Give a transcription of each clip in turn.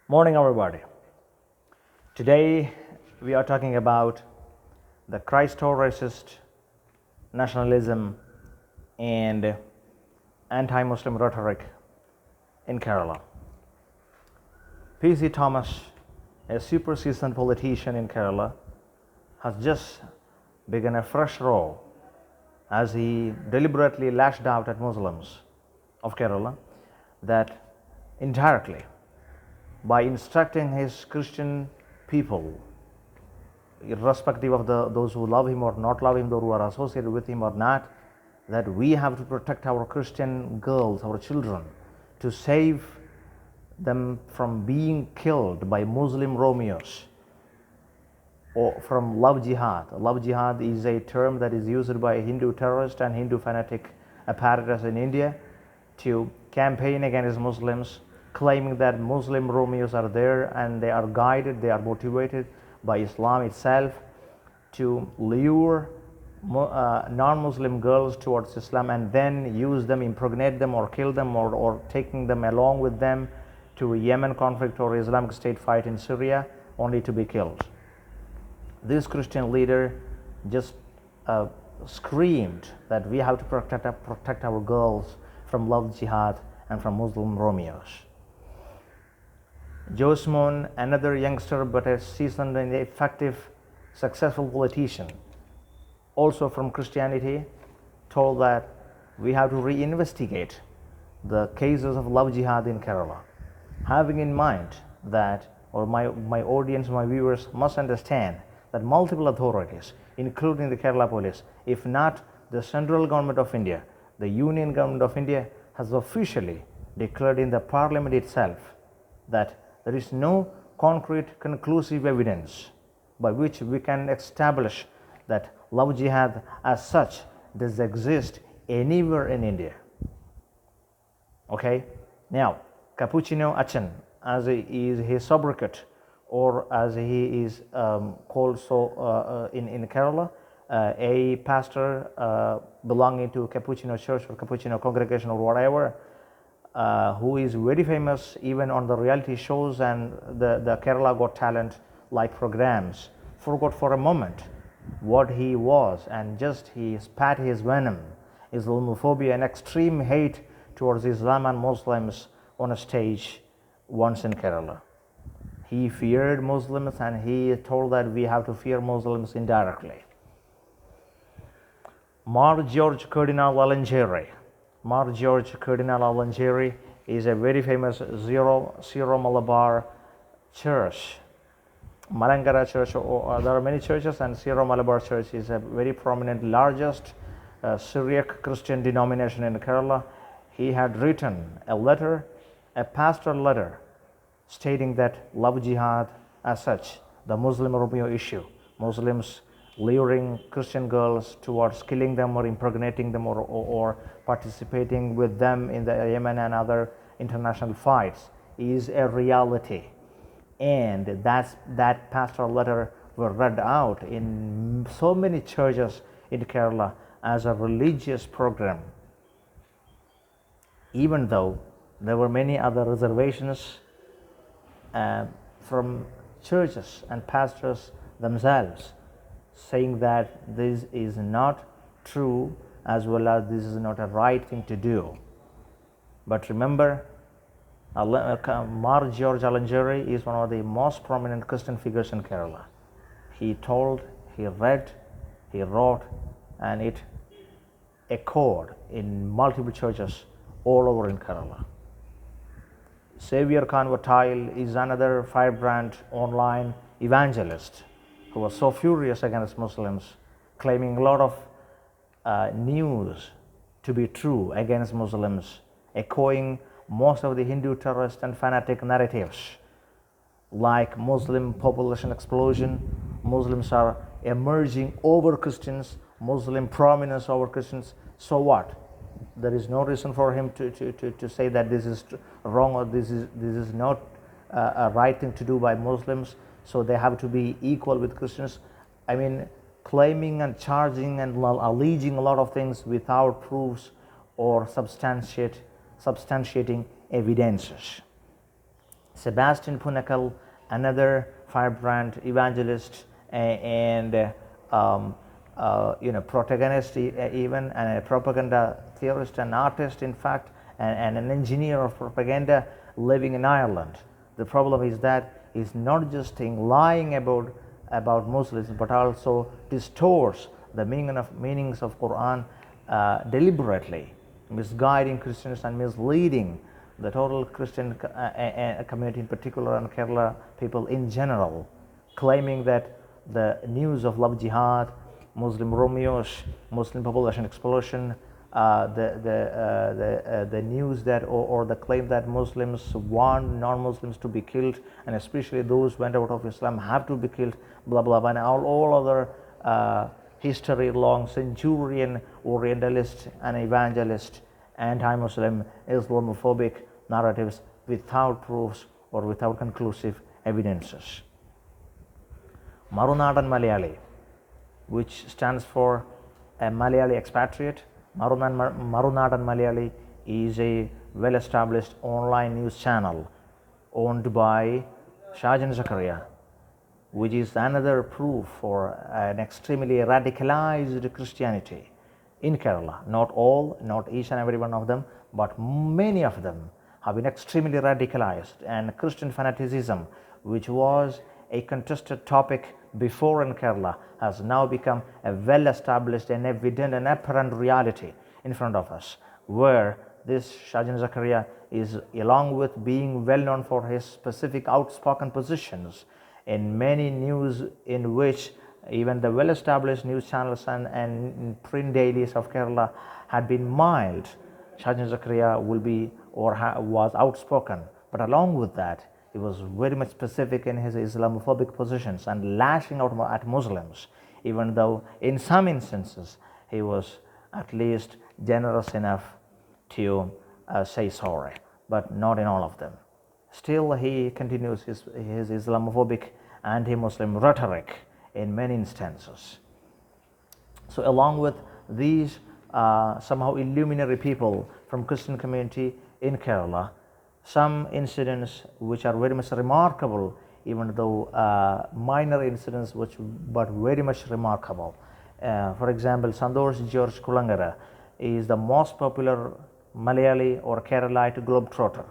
Morning, everybody. Today we are talking about the Christo-Racist Nationalism and anti-Muslim rhetoric in Kerala. P.C. Thomas, a super seasoned politician in Kerala, has just begun a fresh role as he deliberately lashed out at Muslims of Kerala that indirectly, by instructing his Christian people, irrespective of those who love him or not love him, those who are associated with him or not, that we have to protect our Christian girls, our children, to save them from being killed by Muslim Romeos or from Love Jihad. Love Jihad is a term that is used by Hindu terrorists and Hindu fanatic apparatus in India to campaign against Muslims, claiming that Muslim Romeos are there and they are guided, they are motivated by Islam itself to lure non-Muslim girls towards Islam and then use them, impregnate them or kill them or taking them along with them to a Yemen conflict or Islamic State fight in Syria only to be killed. This Christian leader just screamed that we have to protect our girls from Love Jihad and from Muslim Romeos. Josmon, another youngster but a seasoned and effective, successful politician, also from Christianity, told that we have to reinvestigate the cases of Love Jihad in Kerala, having in mind that, or my audience, my viewers must understand that multiple authorities, including the Kerala police, if not the central government of India, the union government of India has officially declared in the parliament itself that there is no concrete, conclusive evidence by which we can establish that Love Jihad as such does exist anywhere in India. Okay? Now, Cappuchino Achan, as is his sobriquet, or as he is called so in Kerala, a pastor belonging to Cappuchino Church or Cappuchino congregation or whatever, who is very famous even on the reality shows and the Kerala Got Talent like programs, forgot for a moment what he was and just he spat his venom, Islamophobia and extreme hate towards Islam and Muslims on a stage once in Kerala. He feared Muslims and he told that we have to fear Muslims indirectly. George Cardinal Alangeri. George Cardinal Alangeri is a very famous Syro-Malabar church, Malankara church, or there are many churches, and Syro-Malabar church is a very prominent, largest Syriac Christian denomination in Kerala. He had written a letter, a pastoral letter, stating that Love Jihad as such, the Muslim Romeo issue, Muslims luring Christian girls towards killing them or impregnating them or participating with them in the Yemen and other international fights is a reality. And that pastoral letter were read out in so many churches in Kerala as a religious program, even though there were many other reservations from churches and pastors themselves saying that this is not true as well as this is not a right thing to do. But remember, George Alangeri is one of the most prominent Christian figures in Kerala. He told, he read, he wrote, and it echoed in multiple churches all over in Kerala. Xavier Kanvatile is another firebrand online evangelist who was so furious against Muslims, claiming a lot of news to be true against Muslims, echoing most of the Hindu terrorist and fanatic narratives like Muslim population explosion, Muslims are emerging over Christians, Muslim prominence over Christians. So what? There is no reason for him to say that this is wrong or this is not a right thing to do by Muslims, so they have to be equal with Christians. I mean, claiming and charging and alleging a lot of things without proofs or substantiating evidences. Sebastian Punnakkal, another firebrand evangelist and protagonist, even, and a propaganda theorist and artist, in fact, and an engineer of propaganda living in Ireland. The problem is that he's not just lying about Muslims, but also distorts the meanings of Quran deliberately, misguiding Christians and misleading the total Christian community in particular, and Kerala people in general, claiming that the news of Love Jihad, Muslim Romeos, Muslim population explosion, the news that or the claim that Muslims want non-Muslims to be killed, and especially those who went out of Islam have to be killed, blah blah blah, and all other history-long centurion Orientalist and evangelist anti-Muslim Islamophobic narratives without proofs or without conclusive evidences. Marunadan Malayali, which stands for a Malayali expatriate. Marunadan Malayali is a well-established online news channel owned by Shajan Zakaria, which is another proof for an extremely radicalized Christianity in Kerala. Not all, not each and every one of them, but many of them have been extremely radicalized, and Christian fanaticism, which was a contested topic before in Kerala, has now become a well-established and evident and apparent reality in front of us, where this Shajan Zakaria is, along with being well known for his specific outspoken positions in many news, in which even the well-established news channels and print dailies of Kerala had been mild. Shajan Zakaria will be was outspoken, but along with that, he was very much specific in his Islamophobic positions and lashing out at Muslims, even though in some instances he was at least generous enough to say sorry, but not in all of them. Still, he continues his Islamophobic anti-Muslim rhetoric in many instances. So along with these somehow illuminary people from Christian community in Kerala, some incidents which are very much remarkable, even though minor incidents but very much remarkable. For example, Santosh George Kulangara is the most popular Malayali or Keralite globetrotter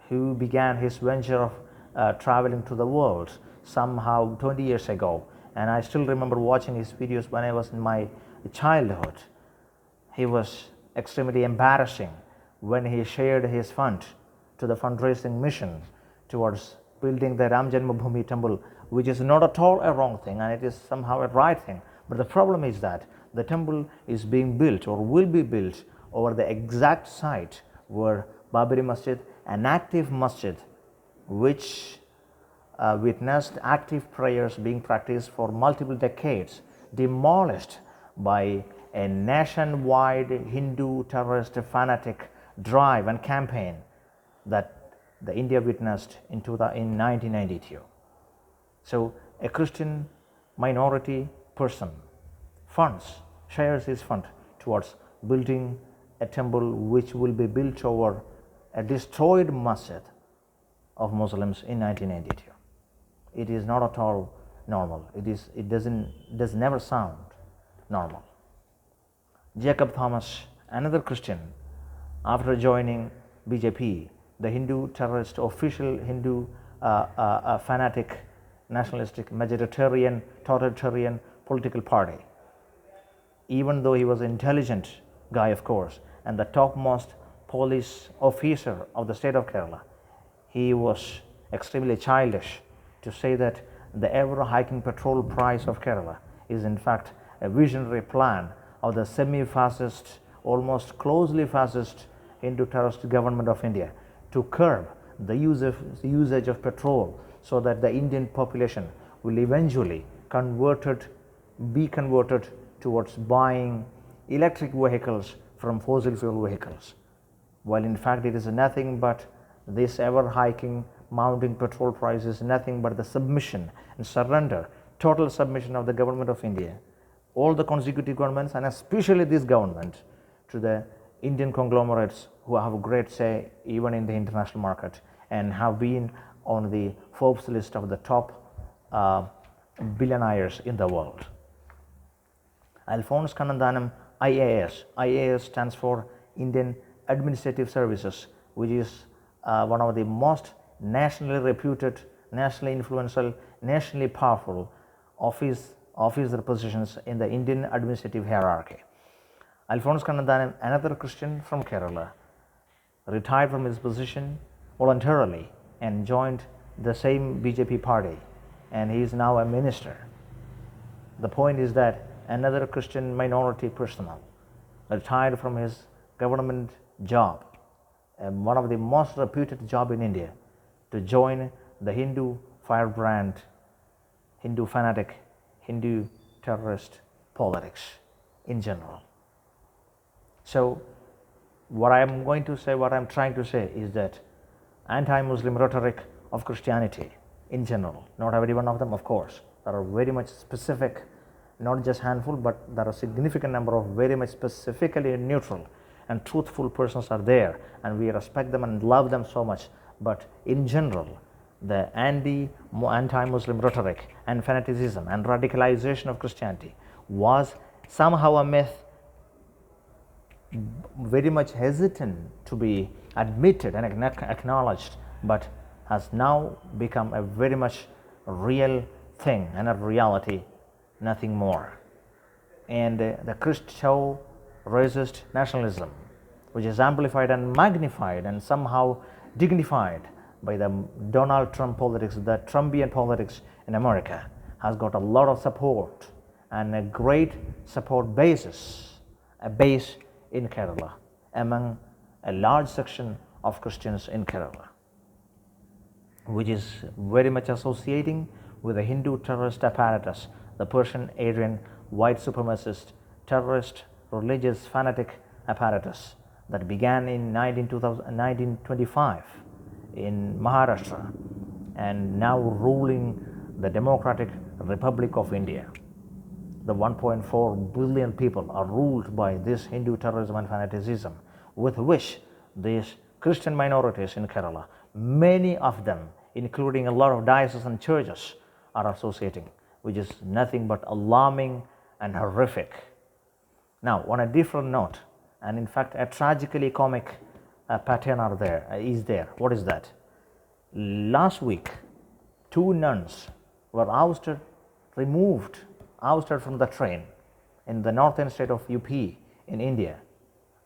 who began his venture of traveling to the world somehow 20 years ago, and I still remember watching his videos when I was in my childhood. He was extremely embarrassing when he shared his fund to the fundraising mission towards building the Ram Janmabhoomi temple, which is not at all a wrong thing, and it is somehow a right thing. But the problem is that the temple is being built or will be built over the exact site where Babri Masjid, an active masjid which witnessed active prayers being practiced for multiple decades, demolished by a nationwide Hindu terrorist fanatic drive and campaign that the India witnessed in 1992. So a Christian minority person shares his fund towards building a temple which will be built over a destroyed masjid of Muslims in 1992. It is not at all normal. It does never sound normal. Jacob Thomas, another Christian, after joining BJP, the Hindu terrorist, official Hindu fanatic, nationalistic, majoritarian, totalitarian political party, even though he was an intelligent guy, of course, and the topmost police officer of the state of Kerala, he was extremely childish to say that the ever-hiking petrol price of Kerala is in fact a visionary plan of the semi-fascist, almost closely fascist Hindu terrorist government of India to curb the usage of petrol, so that the Indian population will eventually be converted towards buying electric vehicles from fossil fuel vehicles, while in fact it is nothing but this ever-hiking, mounting petrol price is nothing but the submission and surrender, total submission of the government of India, all the consecutive governments, and especially this government, to the Indian conglomerates who have a great say even in the international market and have been on the Forbes list of the top billionaires in the world. Alphonse Kannanthanam IAS. IAS stands for Indian Administrative Services, which is one of the most nationally reputed, nationally influential, nationally powerful officer positions in the Indian administrative hierarchy. Alphonse Kannanthanam, another Christian from Kerala, retired from his position voluntarily and joined the same BJP party, and he is now a minister. The point is that another Christian minority personnel retired from his government job, one of the most reputed job in India, to join the Hindu firebrand, Hindu fanatic, Hindu terrorist politics in general. So what I am going to say, what I am trying to say is that anti-Muslim rhetoric of Christianity in general, not every one of them of course, there are very much specific, not just handful, but there are a significant number of very much specifically neutral and truthful persons are there, and we respect them and love them so much. But in general, the anti-Muslim rhetoric and fanaticism and radicalization of Christianity was somehow a myth, very much hesitant to be admitted and acknowledged, but has now become a very much real thing and a reality, nothing more. And the Christo-Racist Nationalism, which is amplified and magnified and somehow dignified by the Donald Trump politics, the Trumpian politics in America, has got a lot of support and a great support basis, a base in Kerala among a large section of Christians in Kerala, which is very much associating with the Hindu terrorist apparatus, the Persian Aryan white supremacist terrorist religious fanatic apparatus that began in 1925 in Maharashtra and now ruling the Democratic Republic of India. The 1.4 billion people are ruled by this Hindu terrorism and fanaticism, with which these Christian minorities in Kerala, many of them, including a lot of diocesan churches, are associating, which is nothing but alarming and horrific. Now, on a different note, and in fact a tragically comic pattern is there. What is that? Last week, 2 nuns were ousted from the train in the northern state of UP in India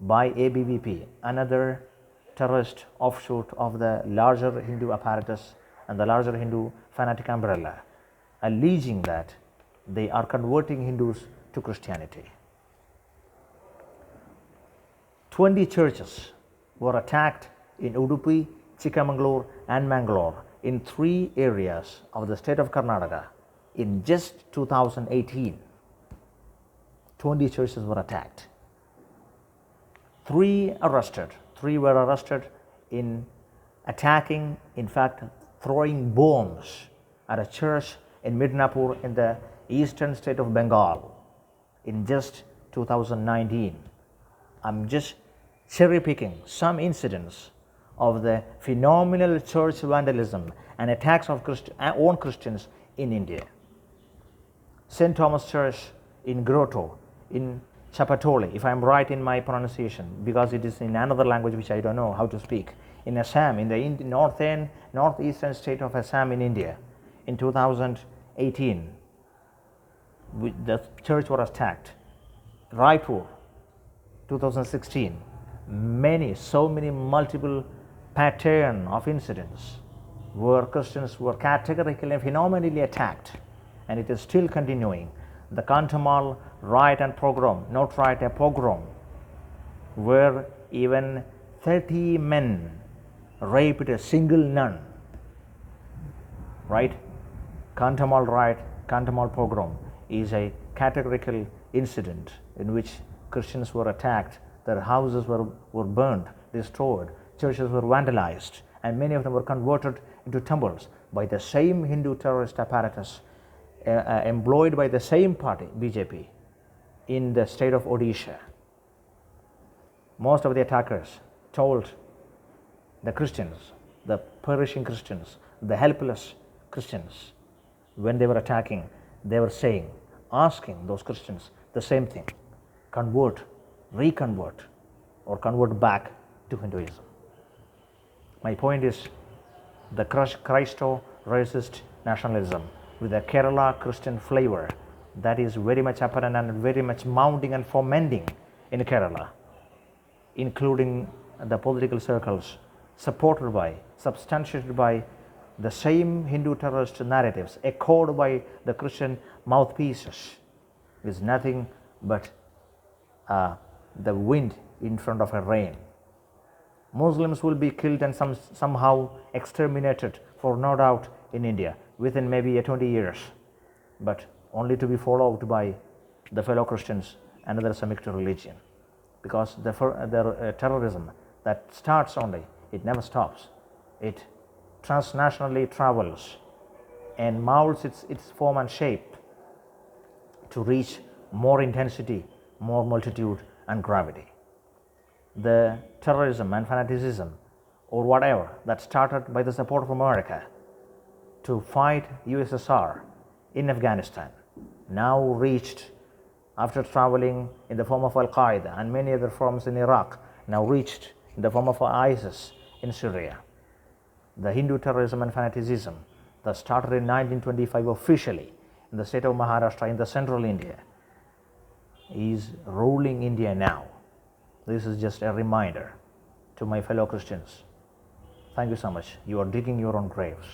by ABVP, another terrorist offshoot of the larger Hindu apparatus and the larger Hindu fanatic umbrella, alleging that they are converting Hindus to Christianity. 20 churches were attacked in Udupi, Chikmagalur and Mangalore in 3 areas of the state of Karnataka in just 2018. 20 churches were attacked. 3 were arrested in attacking, in fact throwing bombs at a church in Midnapur in the eastern state of Bengal in just 2019. I'm just cherry picking some incidents of the phenomenal church vandalism and attacks of own Christians in India. St. Thomas Church in Grotto, in Chapatoli, if I am right in my pronunciation, because it is in another language which I don't know how to speak, in Assam, in the northeastern state of Assam in India, in 2018, the church was attacked. Raipur, 2016, multiple pattern of incidents where Christians were categorically and phenomenally attacked, and it is still continuing. The Kanthamal riot and pogrom, not riot, a pogrom, where even 30 men raped a single nun, right? Kanthamal riot, Kanthamal pogrom is a categorical incident in which Christians were attacked, their houses were burned, destroyed, churches were vandalized, and many of them were converted into temples by the same Hindu terrorist apparatus employed by the same party, BJP, in the state of Odisha. Most of the attackers told the Christians, the perishing Christians, the helpless Christians, when they were attacking, they were saying, asking those Christians the same thing: convert, reconvert, or convert back to Hinduism. My point is, the Christo-Racist nationalism with a Kerala Christian flavor that is very much apparent and very much mounting and fomenting in Kerala, including the political circles supported by, substantiated by the same Hindu terrorist narratives echoed by the Christian mouthpieces, is nothing but the wind in front of a rain. Muslims will be killed and somehow exterminated, for no doubt, in India within maybe 20 years, but only to be followed by the fellow Christians and other Semitic religion, because the terrorism that starts only, it never stops. It transnationally travels and molds its form and shape to reach more intensity, more multitude and gravity. The terrorism and fanaticism, or whatever, that started by the support of America to fight USSR in Afghanistan, now reached, after traveling in the form of Al-Qaeda and many other forms in Iraq, now reached in the form of ISIS in Syria. The Hindu terrorism and fanaticism that started in 1925 officially in the state of Maharashtra in the central India is ruling India now. This is just a reminder to my fellow Christians. Thank you so much. You are digging your own graves.